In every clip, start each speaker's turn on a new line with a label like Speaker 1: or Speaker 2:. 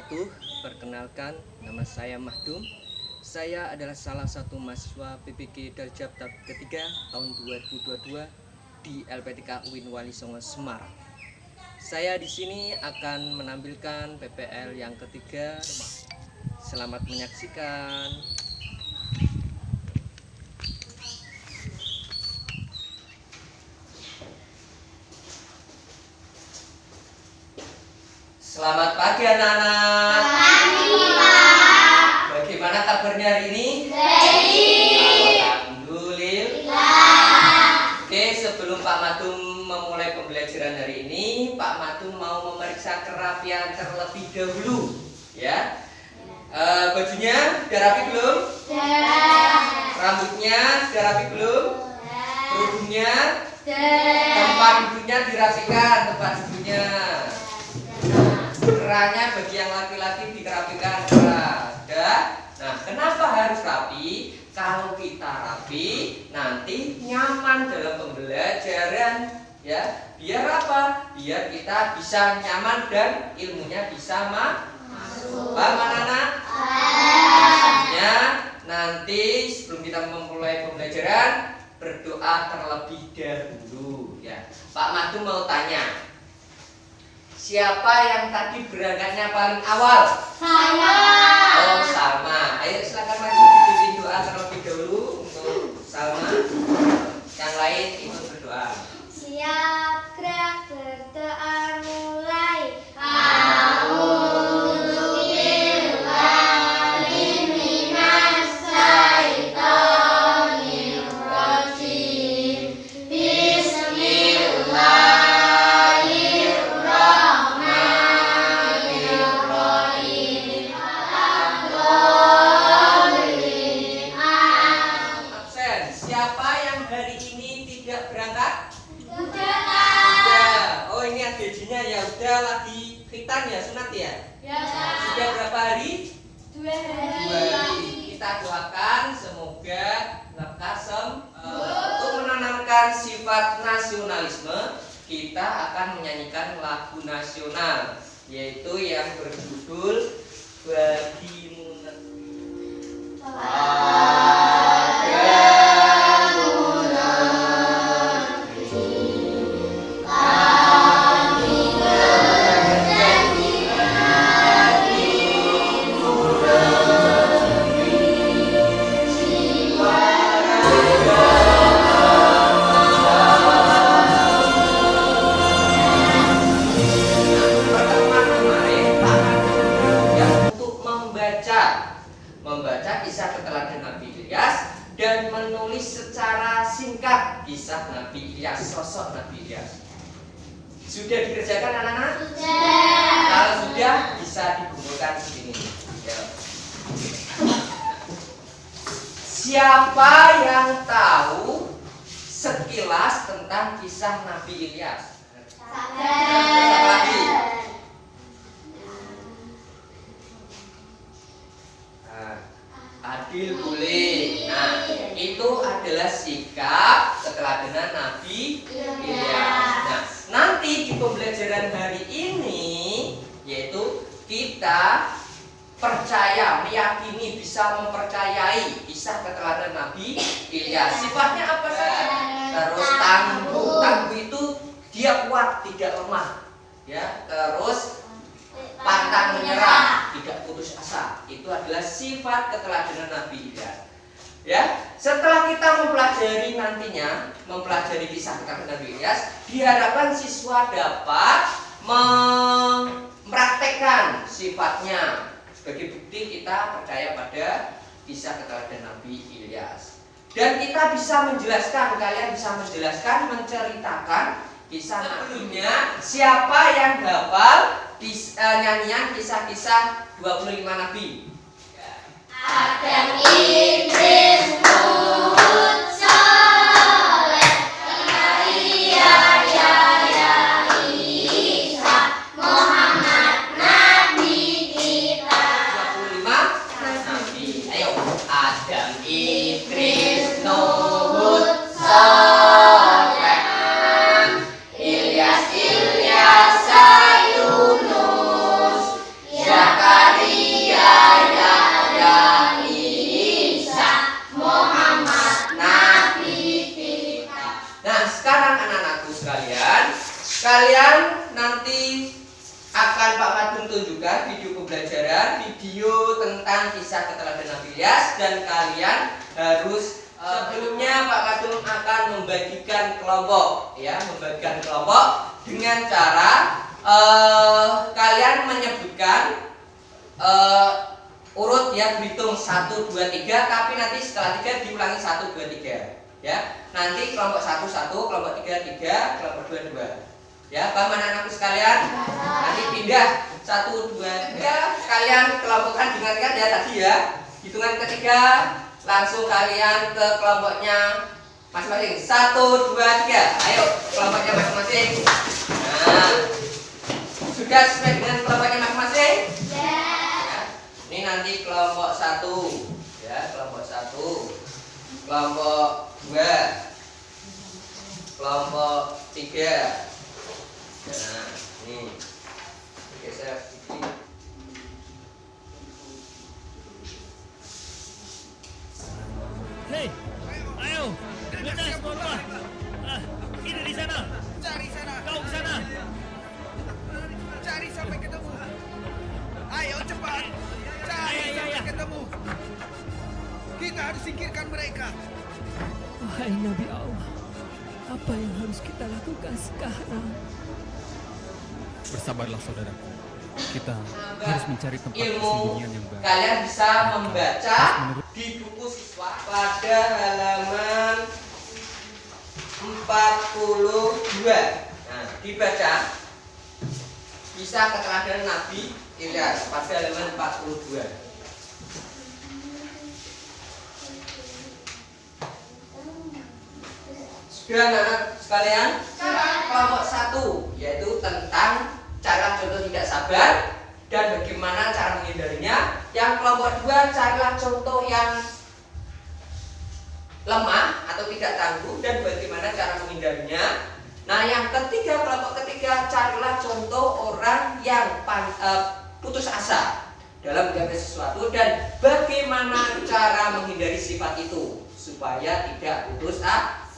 Speaker 1: wabarakatuh. Perkenalkan, nama saya Mahdum. Saya adalah salah satu mahasiswa PPG Daljab tahap ketiga tahun 2022 di LPTK UIN Wali Songo Semarang. Saya di sini akan menampilkan PPL yang ketiga. Selamat menyaksikan. Selamat pagi anak-anak.
Speaker 2: Pagi, Pak.
Speaker 1: Bagaimana kabarnya hari ini?
Speaker 2: Baik.
Speaker 1: Alhamdulillah. Oke, sebelum Pak Matum memulai pembelajaran hari ini, Pak Matum mau memeriksa kerapian terlebih dahulu, ya. Bajunya sudah rapi belum?
Speaker 2: Sudah.
Speaker 1: Rambutnya sudah rapi belum? Kerudungnya,
Speaker 2: Sudah.
Speaker 1: tempat duduknya dirapikan, tempat duduknya. Kerahnya bagi yang laki-laki dikerapikan kerah. Nah, kenapa harus rapi? Kalau kita rapi, nanti nyaman dalam pembelajaran, ya. Biar apa? Biar kita bisa nyaman dan ilmunya bisa masuk. Paham anak-anak? Maksudnya nanti sebelum kita memulai pembelajaran, berdoa terlebih dahulu, ya. Pak Madu mau tanya, siapa yang tadi berangkatnya paling awal?
Speaker 2: Saya.
Speaker 1: Oh, Salma. Ayo silakan maju dipimpin doa terlebih dahulu untuk Salma. Yang lain ikut berdoa.
Speaker 2: Siap, gerak, berdoa mulai.
Speaker 1: Absen. Siapa yang hari ini tidak berangkat?
Speaker 2: Sudah.
Speaker 1: Oh, ini AGJ-nya ya udah lagi khitan ya, sunat ya?
Speaker 2: Ya.
Speaker 1: Sudah berapa hari?
Speaker 2: 2
Speaker 1: 2 hari. Kita doakan semoga lekas untuk menanamkan sifat nasionalisme. Kita akan menyanyikan lagu nasional, yaitu yang berjudul Bagimu Negeri. Membaca kisah keteladan Nabi Ilyas dan menulis secara singkat kisah Nabi Ilyas, sosok Nabi Ilyas. Sudah dikerjakan anak-anak?
Speaker 2: Sudah.
Speaker 1: Kalau sudah bisa dikumpulkan di sini. Ya. Siapa yang tahu sekilas tentang kisah Nabi Ilyas? Siapa lagi? Adil boleh. Nah, itu adalah sikap keteladanan Nabi Ilyas. Nah, nanti di pembelajaran hari ini, yaitu kita percaya, meyakini, bisa mempercayai kisah keteladanan Nabi Ilyas. Sifatnya apa saja? Terus tangguh. Tangguh itu dia kuat, tidak lemah. Ya, terus pantang menyerah, tidak putus asa. Itu adalah sifat keteladanan Nabi Ilyas. Ya, setelah kita mempelajari nantinya, mempelajari kisah keteladanan Nabi Ilyas, diharapkan siswa dapat mempraktekkan sifatnya. Sebagai bukti kita percaya pada kisah keteladanan Nabi Ilyas. Dan kita bisa menjelaskan, kalian bisa menjelaskan, menceritakan kisah sebelumnya. Siapa yang hafal nyanyian kisah-kisah 25 Nabi?
Speaker 2: Adam, Idris, Nuh, Saleh, Zakaria, Yahya, Isa, Muhammad, Nabi kita.
Speaker 1: 25 Nabi. Ayo, Adam, Idris, Nuh, Saleh, Ilyas, Yunus, Zakaria. sekalian, kalian nanti akan Pak Madun tunjukkan video pembelajaran, video tentang kisah keteladanan Nabi Ilyas, dan kalian harus sebelumnya Pak Madun akan membagikan kelompok, ya, membagikan kelompok dengan cara kalian menyebutkan urut, ya, berhitung 1, 2, 3, tapi nanti setelah 3 diulangi 1, 2, 3, ya. Nanti kelompok 1, 1, kelompok 3, 3, kelompok 2, 2. Ya, paham anak-anakku sekalian? Nanti pindah 1, 2, 3, kalian kelompokkan dengan ya tadi ya. Hitungan ketiga langsung kalian ke kelompoknya masing-masing. 1, 2, 3. Ayo kelompoknya masing-masing. Nah, sudah sesuai dengan kelompoknya masing-masing? Ya. Ini nanti kelompok 1, ya, kelompok 1, kelompok 2, kelompok 3. Nah, ini geser sedikit.
Speaker 3: Hei, ayo, kita semua. Ini di sana.
Speaker 4: Cari sana.
Speaker 3: Kau ke sana.
Speaker 4: Cari sampai ketemu. Ayo cepat. Cari sampai ketemu. Kita harus singkirkan mereka.
Speaker 5: Wahai Nabi Allah, apa yang harus kita lakukan sekarang?
Speaker 6: Bersabarlah saudaraku. Kita harus mencari tempat
Speaker 1: Ilmu
Speaker 6: persembunyian yang baik.
Speaker 1: kalian bisa membaca di buku siswa pada halaman 42. Nah, dibaca kisah keteladanan Nabi Ilyas pada halaman 42. Sudah anak-anak sekalian? Kelompok 1 yaitu tentang cara contoh tidak sabar dan bagaimana cara menghindarinya. Yang kelompok 2, carilah contoh yang lemah atau tidak tangguh dan bagaimana cara menghindarinya. Nah, yang ketiga, kelompok ketiga, carilah contoh orang yang putus asa dalam mengambil sesuatu dan bagaimana cara menghindari sifat itu supaya tidak putus asa.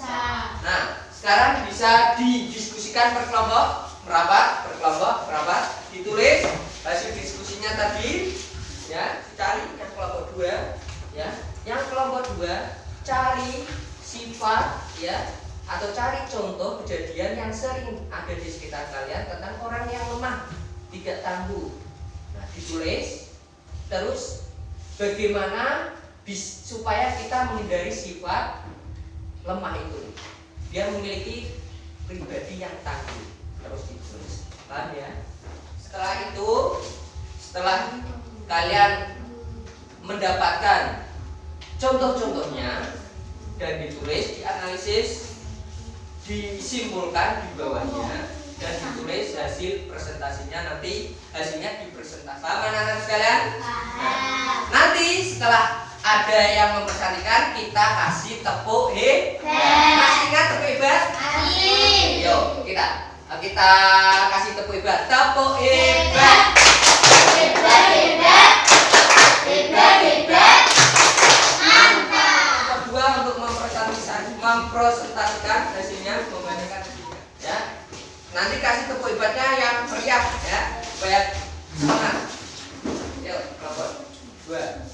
Speaker 1: Nah, sekarang bisa didiskusikan per kelompok, merapat, per kelompok, merapat, ditulis hasil diskusinya tadi, ya, cari yang kelompok 2, ya, yang kelompok 2 cari sifat, ya, atau cari contoh kejadian yang sering ada di sekitar kalian tentang orang yang lemah, tidak tangguh. Nah, ditulis, terus bagaimana supaya kita menghindari sifat lemah itu, dia memiliki pribadi yang tangguh, terus ditulis, paham ya? Setelah itu, setelah kalian mendapatkan contoh-contohnya dan ditulis, dianalisis, disimpulkan di bawahnya dan ditulis hasil presentasinya, nanti hasilnya dipresentasikan. Paham anak-anak sekalian? Nah, nanti setelah ada yang mempresentasikan, kita kasih tepuk hebat. Masih ingat tepuk hebat? Yuk, kita kasih tepuk hebat. Tepuk hebat.
Speaker 2: Hebat, hebat. Hebat, hebat. Mantap.
Speaker 1: Kedua, untuk mempresentasikan hasilnya, membacakan hasilnya, ya. Nanti kasih tepuk hebatnya yang meriah, ya, supaya semangat. Yuk, kelompok 2.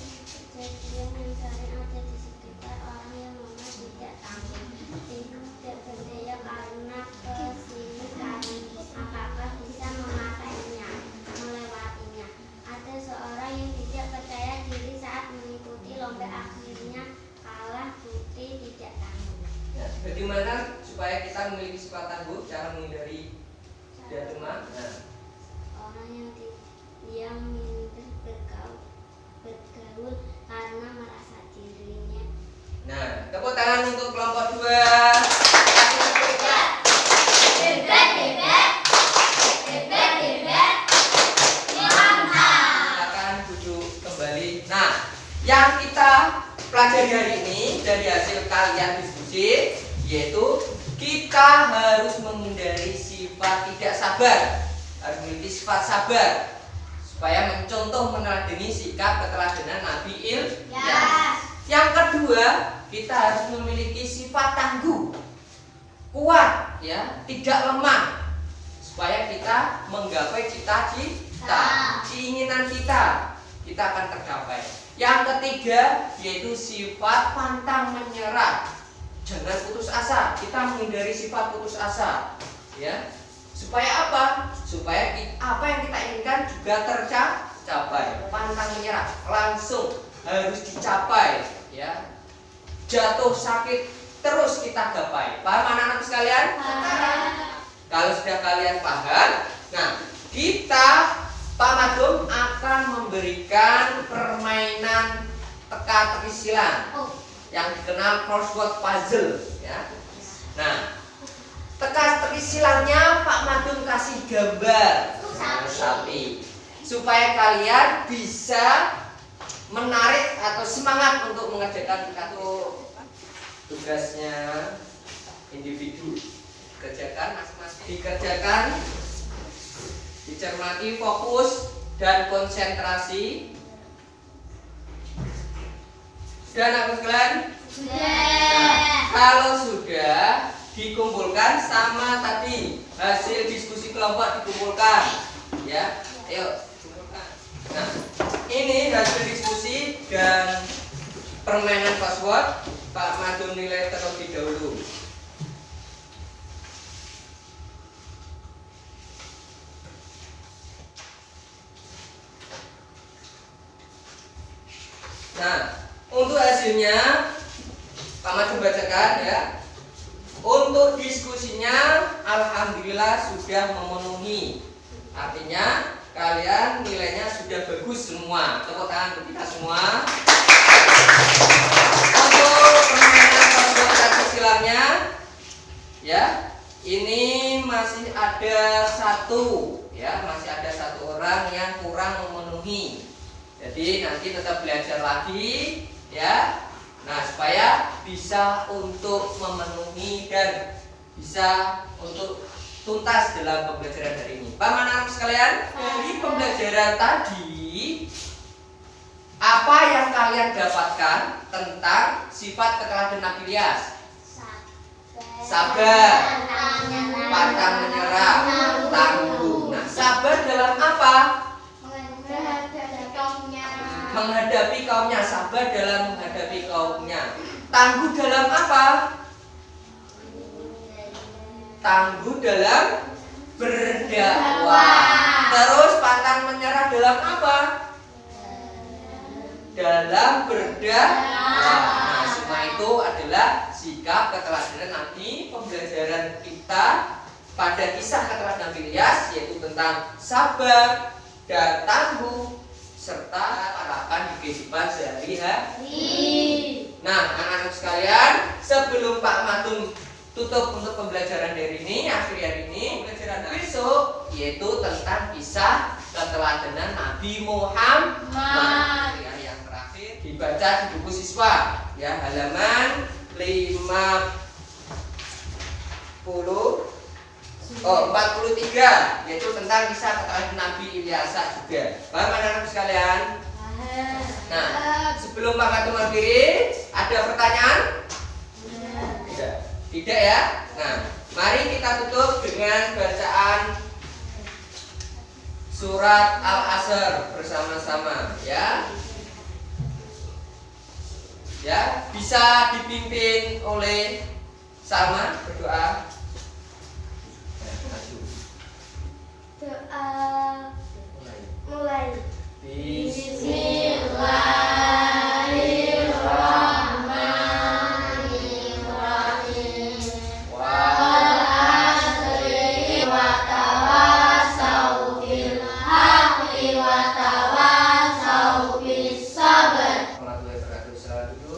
Speaker 2: Kejadian yang sering ada di sekitar orang yang lemah tidak tangguh, tidak berdaya karena kesini kami. Apakah bisa mematainya, melewatinya? Ada seorang yang tidak percaya diri saat mengikuti lomba, akhirnya kalah bukti tidak tangguh.
Speaker 1: Ya, bagaimana supaya kita memiliki sifat tangguh, cara menghindari tidak lemah? Nah,
Speaker 2: Orang yang minder bergaul karena merasa dirinya.
Speaker 1: nah, tepuk tangan untuk kelompok 2. Kasih tepuk hebat.
Speaker 2: Hebat, hebat. Hebat, hebat. Mantap.
Speaker 1: Silakan duduk kembali. Nah, yang kita pelajari hari ini dari hasil kalian diskusi, yaitu kita harus menghindari sifat tidak sabar, harus memiliki sifat sabar supaya mencontoh meneladani sikap keteladanan Nabi Ilyas. Yang kedua, kita harus memiliki sifat tangguh, kuat, ya tidak lemah, supaya kita menggapai cita-cita, keinginan kita akan tercapai. Yang ketiga yaitu sifat pantang menyerah. Jangan putus asa. Kita menghindari sifat putus asa, ya. Supaya apa? Supaya apa yang kita inginkan juga tercapai. Pantang menyerah, langsung harus dicapai, ya. Jatuh sakit terus kita gapai. Paham anak-anak sekalian? Kalau sudah kalian paham, nah kita Pak Madum akan memberikan permainan teka-teki silang yang dikenal crossword puzzle, ya. Nah, teka-teki silangnya Pak Madum kasih gambar sapi supaya kalian bisa menarik atau semangat untuk mengerjakan tugasnya individu. Kerjakan masing-masing, dikerjakan, dicermati, fokus dan konsentrasi. Sudah anak sekalian? Nah, kalau sudah dikumpulkan sama tadi hasil diskusi kelompok dikumpulkan, ya. Ayo kumpulkan. Nah, ini hasil diskusi dan permainan password. Pak Madum nilai terlebih dahulu. Nah, untuk hasilnya Pak Madum bacakan, ya. Untuk diskusinya alhamdulillah sudah memenuhi. Artinya kalian nilainya sudah bagus semua. Tepuk tangan untuk kita semua. Untuk permainan teka-teki silangnya, ya, ini masih ada satu, ya, masih ada satu orang yang kurang memenuhi. Jadi nanti tetap belajar lagi, ya. Nah, supaya bisa untuk memenuhi dan bisa untuk tuntas dalam pembelajaran hari ini. Paham anak-anak sekalian? Dari pembelajaran tadi, apa yang kalian dapatkan tentang sifat keteladanan Nabi Ilyas? Sabar, pantang menyerah, tangguh. Nah, sabar dalam apa? Menghadapi kaumnya. Sabar dalam menghadapi kaumnya. Tangguh dalam apa? Tangguh dalam berdakwah. Terus pantang menyerah dalam apa? Dalam berdakwah. Nah, semua itu adalah sikap keteladanan Nabi. Pembelajaran kita pada kisah keteladanan Nabi Ilyas yaitu tentang sabar dan tangguh serta harapan di kehidupan sehari-hari. Nah, anak-anak sekalian, sebelum Pak Madum tutup untuk pembelajaran hari ini, akhir hari ini, pembelajaran besok yaitu tentang kisah keteladanan Nabi Muhammad. Ya, yang terakhir dibaca di buku siswa, ya, halaman 43, yaitu tentang kisah keteladanan Nabi Ilyas juga. Paham anak-anak sekalian? Nah, sebelum Pak Madum akhiri, ada pertanyaan? Tidak ya? Nah, mari kita tutup dengan bacaan surat Al-Asr bersama-sama, ya. Ya, bisa dipimpin oleh Salma berdoa.
Speaker 2: Doa mulai. Bismillahirrahmanirrahim. Wal asri wa tawassaw bil haqqi wa tawassaw bis sabr.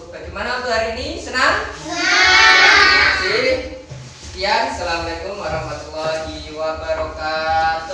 Speaker 1: Bagaimana untuk hari ini? Senang? Sekian, assalamualaikum warahmatullahi wabarakatuh.